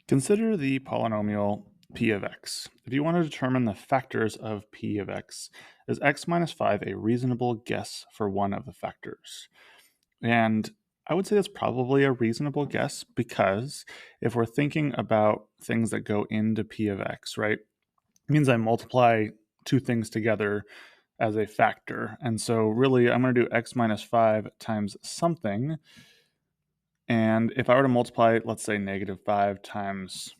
Consider the polynomial p of x. If you want to determine the factors of p of x, is x minus 5 a reasonable guess for one of the factors? And I would say that's probably a reasonable guess because if we're thinking about things that go into p of x, right, it means I multiply two things together as a factor. And so really I'm going to do x minus 5 times something. And if I were to multiply, let's say negative 5 times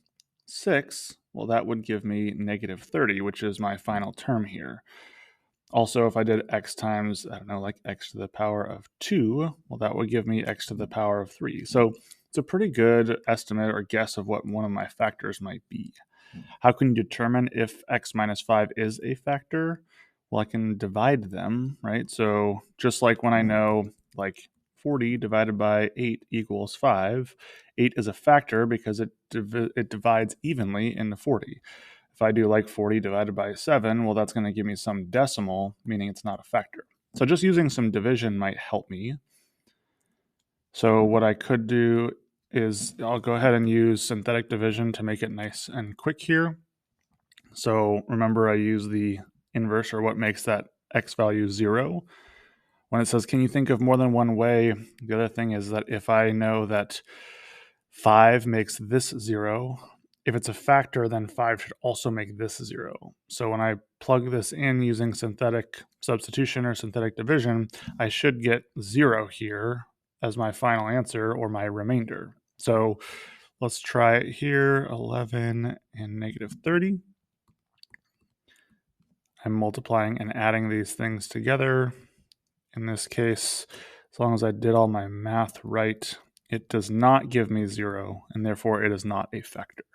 6, well, that would give me negative 30, which is my final term here. Also, if I did x times, I don't know, like x to the power of 2, well, that would give me x to the power of 3. So it's a pretty good estimate or guess of what one of my factors might be. How can you determine if x minus 5 is a factor? Well, I can divide them, right? So just like when I know, like, 40 divided by 8 equals 5, 8 is a factor because it divides evenly into 40. If I do like 40 divided by 7, well, that's going to give me some decimal, meaning it's not a factor. So just using some division might help me. So what I could do is I'll go ahead and use synthetic division to make it nice and quick here. So remember, I use the inverse, or what makes that x value 0. When it says, can you think of more than one way? The other thing is that if I know that 5 makes this 0, if it's a factor, then 5 should also make this 0. So when I plug this in using synthetic substitution or synthetic division, I should get 0 here as my final answer or my remainder. So let's try it here, 11 and negative 30. I'm multiplying and adding these things together. In this case, as long as I did all my math right, it does not give me 0, and therefore it is not a factor.